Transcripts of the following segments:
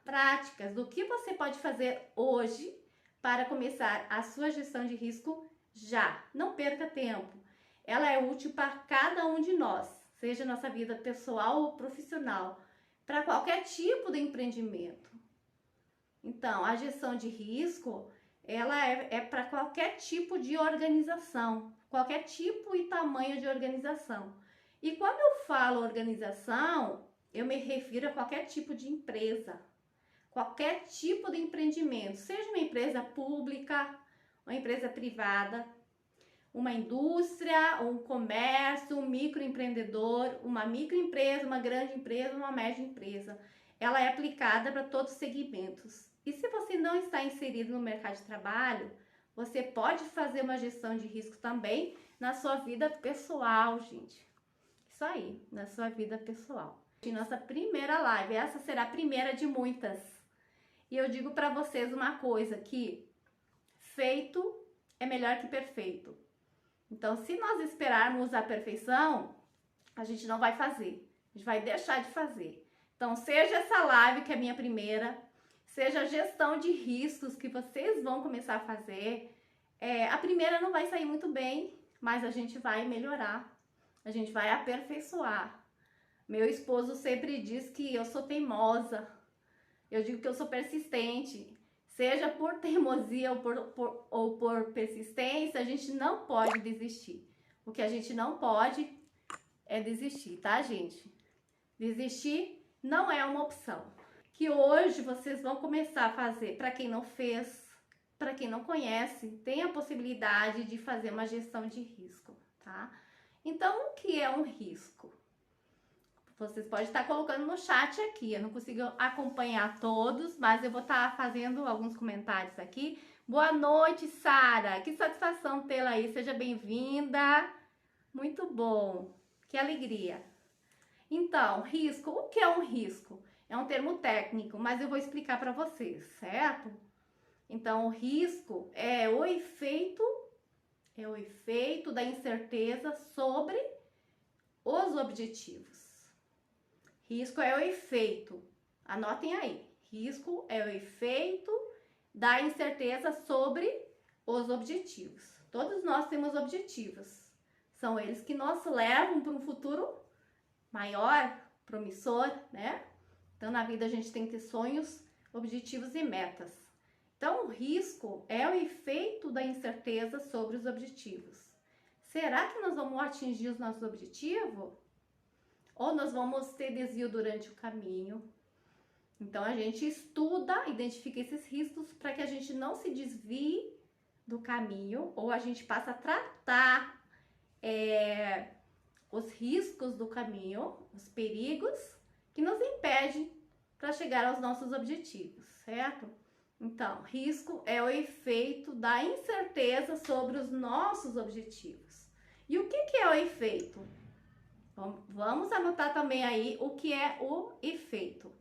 práticas do que você pode fazer hoje para começar a sua gestão de risco já. Não perca tempo. Ela é útil para cada um de nós, seja nossa vida pessoal ou profissional, para qualquer tipo de empreendimento. Então, a gestão de risco, ela é para qualquer tipo de organização, qualquer tipo e tamanho de organização. E quando eu falo organização, eu me refiro a qualquer tipo de empresa, qualquer tipo de empreendimento, seja uma empresa pública, uma empresa privada, uma indústria, um comércio, um microempreendedor, uma microempresa, uma grande empresa, uma média empresa. Ela é aplicada para todos os segmentos. E se você não está inserido no mercado de trabalho, você pode fazer uma gestão de risco também na sua vida pessoal, gente. Isso aí, na sua vida pessoal. Nossa primeira live, essa será a primeira de muitas. E eu digo para vocês uma coisa, que feito é melhor que perfeito. Então, se nós esperarmos a perfeição, a gente não vai fazer. A gente vai deixar de fazer. Então, seja essa live, que é a minha primeira, seja a gestão de riscos que vocês vão começar a fazer. A primeira não vai sair muito bem, mas a gente vai melhorar. A gente vai aperfeiçoar. Meu esposo sempre diz que eu sou teimosa. Eu digo que eu sou persistente. Seja por teimosia ou por persistência, a gente não pode desistir. O que a gente não pode é desistir, tá, gente? Desistir não é uma opção. Que hoje vocês vão começar a fazer, para quem não fez, para quem não conhece, tem a possibilidade de fazer uma gestão de risco, tá? Então, o que é um risco? Vocês podem estar colocando no chat aqui, eu não consigo acompanhar todos, mas eu vou estar fazendo alguns comentários aqui. Boa noite, Sara, que satisfação tê-la aí, seja bem-vinda. Muito bom, que alegria. Então, risco, o que é um risco? É um termo técnico, mas eu vou explicar para vocês, certo? Então, o risco é o efeito da incerteza sobre os objetivos. Risco é o efeito, anotem aí, risco é o efeito da incerteza sobre os objetivos. Todos nós temos objetivos, são eles que nos levam para um futuro maior, promissor, né? Então, na vida a gente tem que ter sonhos, objetivos e metas. Então, o risco é o efeito da incerteza sobre os objetivos. Será que nós vamos atingir os nossos objetivos? Ou nós vamos ter desvio durante o caminho? Então, a gente estuda, identifica esses riscos para que a gente não se desvie do caminho, ou a gente passa a tratar os riscos do caminho, os perigos que nos impedem para chegar aos nossos objetivos, certo? Então, risco é o efeito da incerteza sobre os nossos objetivos. E o que é o efeito? Vamos anotar também aí o que é o efeito.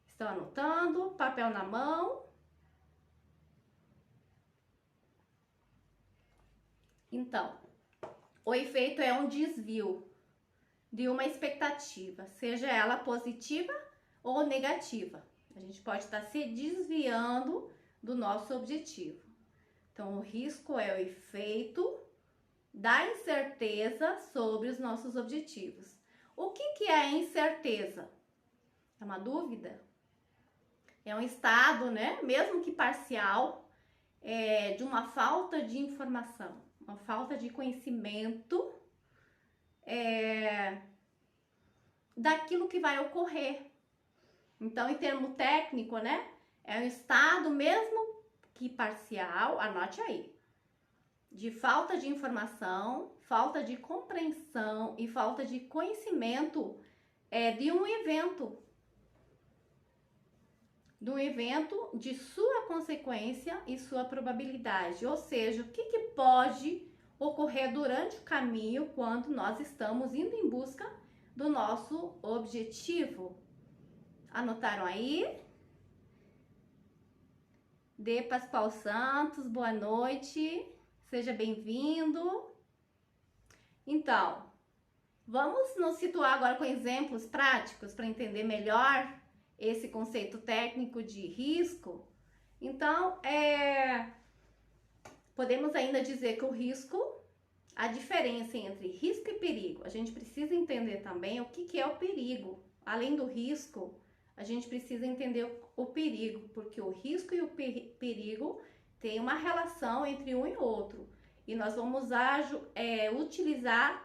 Estão anotando? Papel na mão. Então, o efeito é um desvio de uma expectativa, seja ela positiva ou negativa. A gente pode estar se desviando do nosso objetivo. Então, o risco é o efeito da incerteza sobre os nossos objetivos. O que é a incerteza? É uma dúvida? É um estado, né, mesmo que parcial, de uma falta de informação, uma falta de conhecimento daquilo que vai ocorrer. Então, em termo técnico, né, é um estado mesmo que parcial, anote aí, de falta de informação, falta de compreensão e falta de conhecimento de um evento, de sua consequência e sua probabilidade, ou seja, o que pode ocorrer durante o caminho quando nós estamos indo em busca do nosso objetivo. Anotaram aí? D. Pascoal Santos, boa noite. Seja bem-vindo. Então, vamos nos situar agora com exemplos práticos para entender melhor esse conceito técnico de risco, então podemos ainda dizer que o risco, a diferença entre risco e perigo, a gente precisa entender também o que é o perigo. Além do risco, a gente precisa entender o perigo, porque o risco e o perigo têm uma relação entre um e outro. E nós vamos utilizar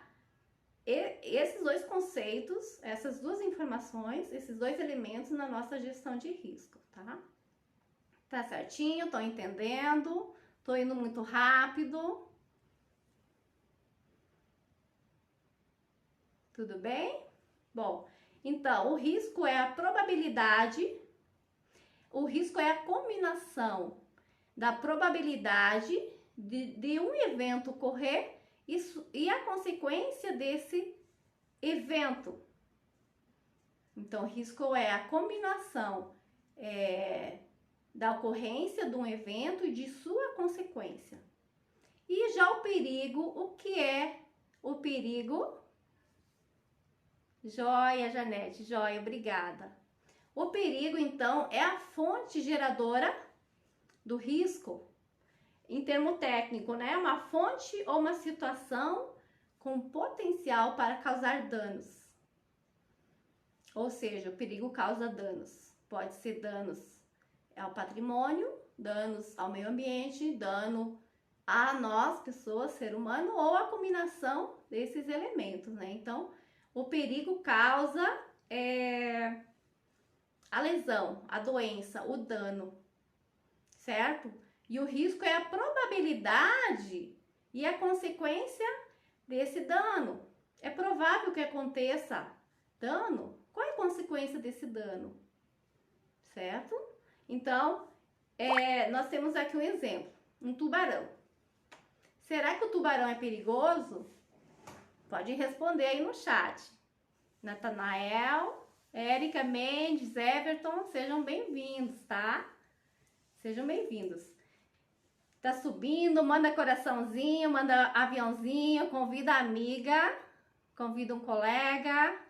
esses dois conceitos, essas duas informações, esses dois elementos na nossa gestão de risco, tá? Tá certinho? Tô entendendo? Tô indo muito rápido? Tudo bem? Bom, então, o risco é a probabilidade, o risco é a combinação da probabilidade de um evento ocorrer e a consequência desse evento. Então, risco é a combinação da ocorrência de um evento e de sua consequência. E já o perigo, o que é o perigo? Joia, Janete, joia, obrigada. O perigo, então, é a fonte geradora do risco. Em termo técnico, né? Uma fonte ou uma situação com potencial para causar danos. Ou seja, o perigo causa danos. Pode ser danos ao patrimônio, danos ao meio ambiente, dano a nós, pessoas, ser humano, ou a combinação desses elementos, né? Então, o perigo causa a lesão, a doença, o dano, certo? E o risco é a probabilidade e a consequência desse dano. É provável que aconteça dano? Qual é a consequência desse dano? Certo? Então, nós temos aqui um exemplo, um tubarão. Será que o tubarão é perigoso? Pode responder aí no chat. Natanael, Érica, Mendes, Everton, sejam bem-vindos, tá? Sejam bem-vindos. Tá subindo, manda coraçãozinho, manda aviãozinho, convida a amiga, convida um colega.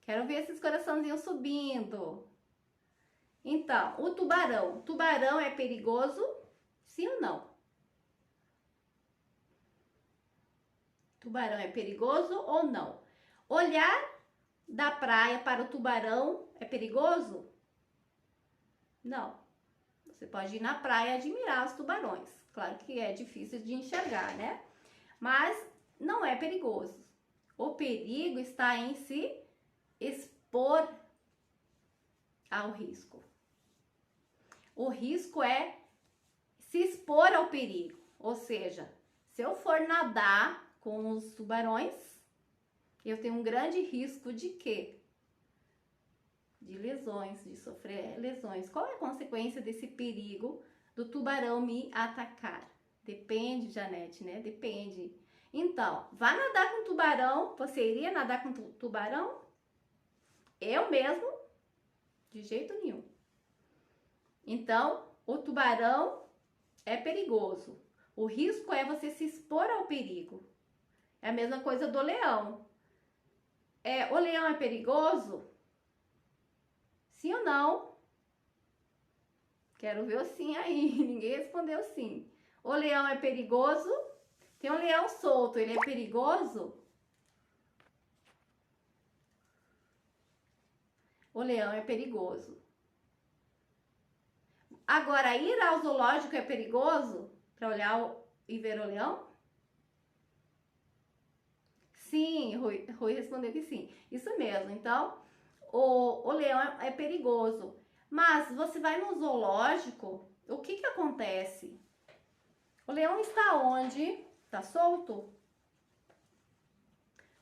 Quero ver esses coraçãozinhos subindo. Então, o tubarão. Tubarão é perigoso? Sim ou não? Tubarão é perigoso ou não? Olhar da praia para o tubarão é perigoso? Não. Você pode ir na praia e admirar os tubarões. Claro que é difícil de enxergar, né? Mas não é perigoso. O perigo está em se expor ao risco. O risco é se expor ao perigo. Ou seja, se eu for nadar com os tubarões, eu tenho um grande risco de quê? De lesões, de sofrer lesões. Qual é a consequência desse perigo do tubarão me atacar? Depende, Janete, né? Depende. Então, vá nadar com tubarão. Você iria nadar com tubarão? Eu mesmo? De jeito nenhum. Então, o tubarão é perigoso. O risco é você se expor ao perigo. É a mesma coisa do leão. O leão é perigoso? Sim ou não? Quero ver o sim aí. Ninguém respondeu sim. O leão é perigoso? Tem um leão solto, ele é perigoso? O leão é perigoso. Agora, ir ao zoológico é perigoso? Para olhar e ver o leão? Sim, Rui respondeu que sim. Isso mesmo. Então, o leão é perigoso. Mas você vai no zoológico, o que acontece? O leão está onde? Está solto?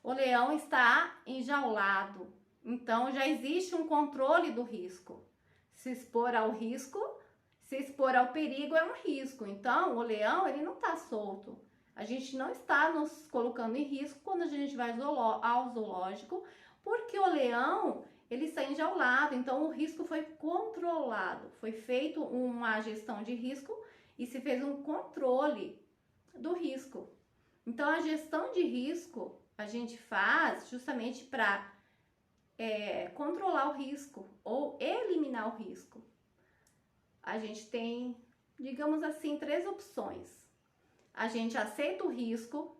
O leão está enjaulado. Então, já existe um controle do risco. Se expor ao risco, se expor ao perigo é um risco. Então, o leão, ele não está solto. A gente não está nos colocando em risco quando a gente vai ao zoológico, porque o leão, ele está enjaulado. Então, o risco foi controlado. Foi feito uma gestão de risco e se fez um controle do risco. Então, a gestão de risco a gente faz justamente para controlar o risco ou eliminar o risco. A gente tem, digamos assim, 3 opções. A gente aceita o risco.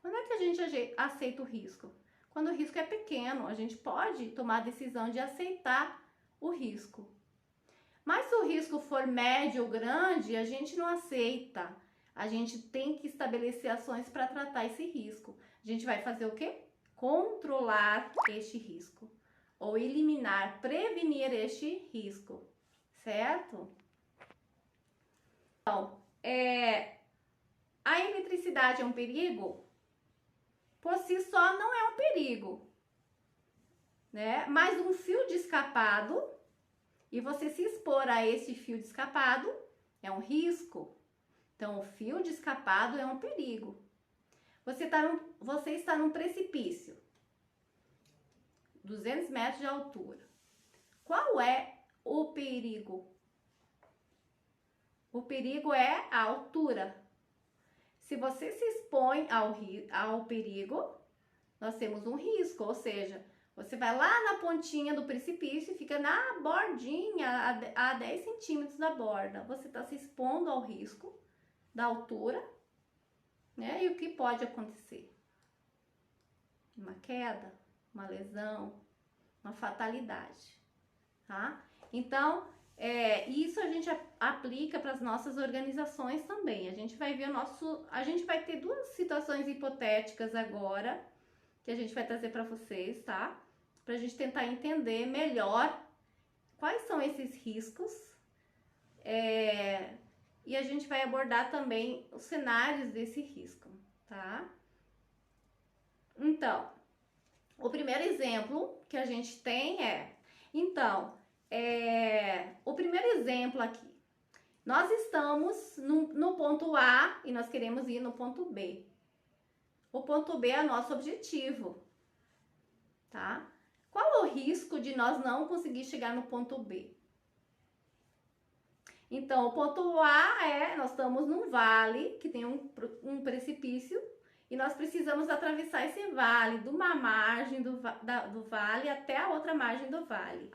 Quando é que a gente aceita o risco? Quando o risco é pequeno, a gente pode tomar a decisão de aceitar o risco. Mas se o risco for médio ou grande, a gente não aceita. A gente tem que estabelecer ações para tratar esse risco. A gente vai fazer o quê? Controlar este risco. Ou eliminar, prevenir este risco. Certo? Então, a eletricidade é um perigo? Por si só não é um perigo, né? Mas um fio de escapado, e você se expor a esse fio de escapado, é um risco. Então, o fio de escapado é um perigo. Você está num precipício, 200 metros de altura. Qual é o perigo? O perigo é a altura. Se você se expõe ao perigo, nós temos um risco, ou seja, você vai lá na pontinha do precipício e fica na bordinha, a 10 centímetros da borda. Você está se expondo ao risco da altura, né? E o que pode acontecer? Uma queda, uma lesão, uma fatalidade, tá? Então, isso a gente aplica para as nossas organizações também. A gente vai ver a gente vai ter 2 situações hipotéticas agora que a gente vai trazer para vocês, tá? Para a gente tentar entender melhor quais são esses riscos. E a gente vai abordar também os cenários desse risco, tá? Então, o primeiro exemplo que a gente tem o primeiro exemplo aqui. Nós estamos no ponto A e nós queremos ir no ponto B. O ponto B é o nosso objetivo, tá? Qual é o risco de nós não conseguir chegar no ponto B? Então, o ponto A nós estamos num vale que tem um precipício e nós precisamos atravessar esse vale, de uma margem do vale até a outra margem do vale.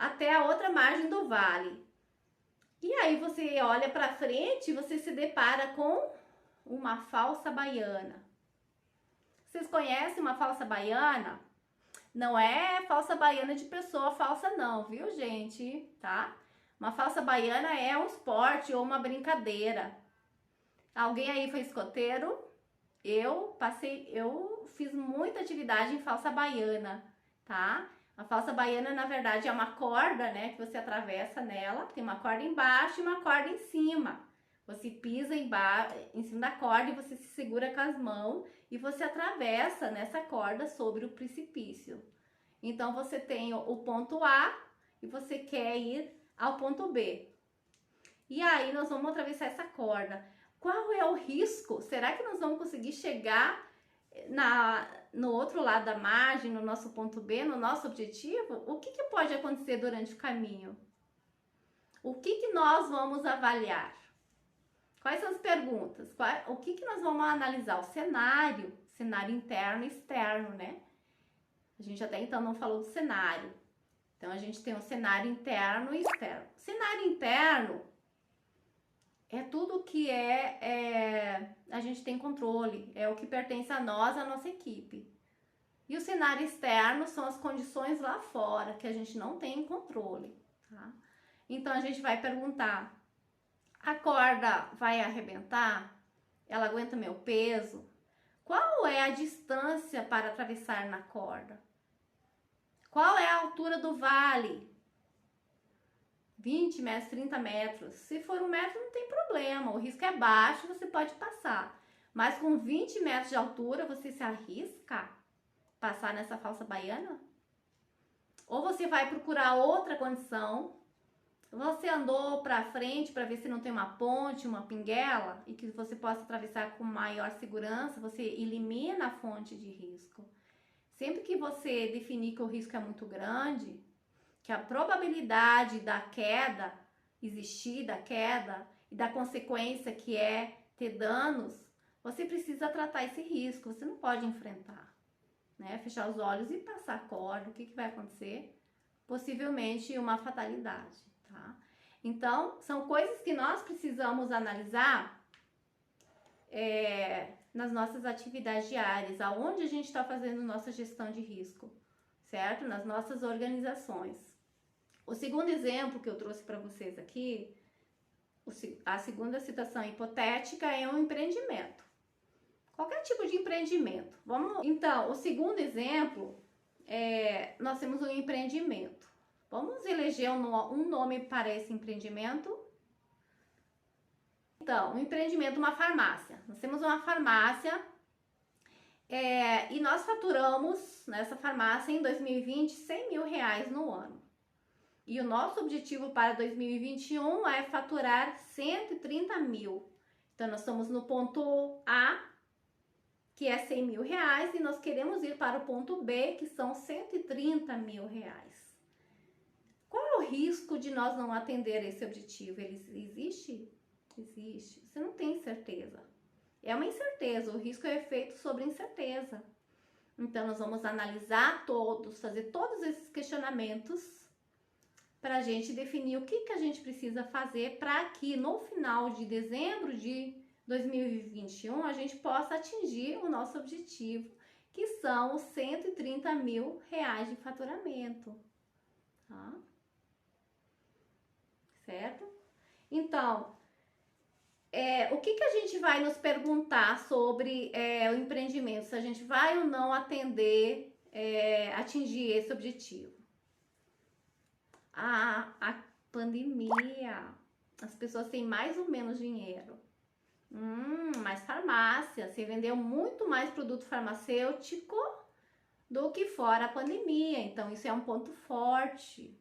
E aí você olha para frente e você se depara com uma falsa baiana. Vocês conhecem uma falsa baiana? Não é falsa baiana de pessoa falsa não, viu, gente? Tá? Uma falsa baiana é um esporte ou uma brincadeira. Alguém aí foi escoteiro? Eu fiz muita atividade em falsa baiana, tá? A falsa baiana, na verdade, é uma corda, né? Que você atravessa nela. Tem uma corda embaixo e uma corda em cima. Você pisa em cima da corda e você se segura com as mãos e você atravessa nessa corda sobre o precipício. Então, você tem o ponto A e você quer ir ao ponto B. E aí, nós vamos atravessar essa corda. Qual é o risco? Será que nós vamos conseguir chegar no outro lado da margem, no nosso ponto B, no nosso objetivo? O que pode acontecer durante o caminho? O que nós vamos avaliar? Quais são as perguntas? O que nós vamos analisar? O cenário interno e externo, né? A gente até então não falou do cenário. Então, a gente tem o cenário interno e externo. O cenário interno é tudo que a gente tem controle, é o que pertence a nós, a nossa equipe. E o cenário externo são as condições lá fora, que a gente não tem controle, tá? Então, a gente vai perguntar, a corda vai arrebentar? Ela aguenta meu peso? Qual é a distância para atravessar na corda? Qual é a altura do vale? 20 metros, 30 metros. Se for 1 metro, não tem problema. O risco é baixo, você pode passar. Mas com 20 metros de altura, você se arrisca passar nessa falsa baiana? Ou você vai procurar outra condição? Você andou para frente para ver se não tem uma ponte, uma pinguela e que você possa atravessar com maior segurança, você elimina a fonte de risco. Sempre que você definir que o risco é muito grande, que a probabilidade da queda existir, da queda e da consequência que é ter danos, você precisa tratar esse risco, você não pode enfrentar. né? Fechar os olhos e passar a corda, o que vai acontecer? Possivelmente uma fatalidade, tá? Então, são coisas que nós precisamos analisar nas nossas atividades diárias, aonde a gente está fazendo nossa gestão de risco, certo? Nas nossas organizações. O segundo exemplo que eu trouxe para vocês aqui, a segunda situação hipotética é um empreendimento. Qualquer tipo de empreendimento. Então, o segundo exemplo, nós temos um empreendimento. Vamos eleger um nome para esse empreendimento. Então, um empreendimento, uma farmácia. Nós temos uma farmácia e nós faturamos nessa farmácia em 2020 R$100 mil no ano. E o nosso objetivo para 2021 é faturar 130 mil. Então, nós estamos no ponto A, que é R$100 mil, e nós queremos ir para o ponto B, que são 130 mil reais. Qual é o risco de nós não atender esse objetivo? Ele existe? Existe. Você não tem certeza. É uma incerteza. O risco é feito sobre incerteza. Então, nós vamos analisar fazer todos esses questionamentos para a gente definir o que a gente precisa fazer para que no final de dezembro de 2021 a gente possa atingir o nosso objetivo, que são os 130 mil reais de faturamento, tá? Certo? Então, o que a gente vai nos perguntar sobre o empreendimento, se a gente vai ou não atingir esse objetivo? A pandemia, as pessoas têm mais ou menos dinheiro. Mais farmácia, se vendeu muito mais produto farmacêutico do que fora a pandemia, então isso é um ponto forte,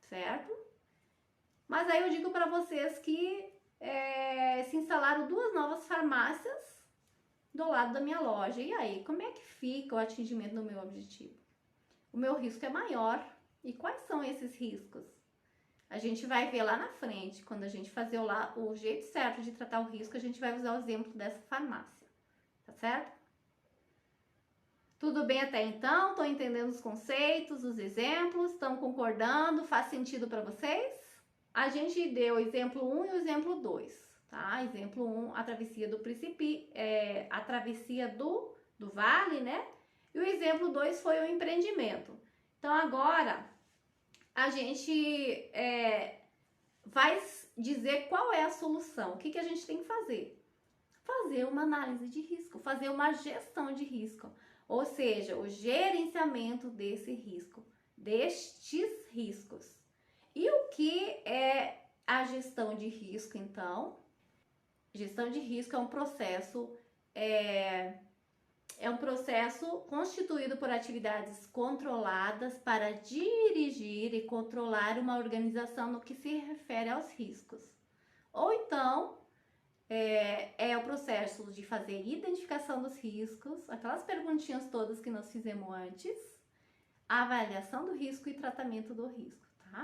certo? Mas aí eu digo para vocês que se instalaram 2 novas farmácias do lado da minha loja, e aí, como é que fica o atingimento do meu objetivo? O meu risco é maior, e quais são esses riscos? A gente vai ver lá na frente, quando a gente fazer o jeito certo de tratar o risco, a gente vai usar o exemplo dessa farmácia, tá certo? Tudo bem até então? Estão entendendo os conceitos, os exemplos? Estão concordando? Faz sentido para vocês? A gente deu o exemplo 1 e o exemplo 2, tá? Exemplo 1, a travessia do precipício, a travessia do vale, né? E o exemplo 2 foi o empreendimento. Então, agora, a gente vai dizer qual é a solução. O que a gente tem que fazer? Fazer uma análise de risco, fazer uma gestão de risco. Ou seja, o gerenciamento destes riscos. E o que é a gestão de risco, então? Gestão de risco é um processo constituído por atividades controladas para dirigir e controlar uma organização no que se refere aos riscos. Ou então, é o processo de fazer identificação dos riscos, aquelas perguntinhas todas que nós fizemos antes, avaliação do risco e tratamento do risco.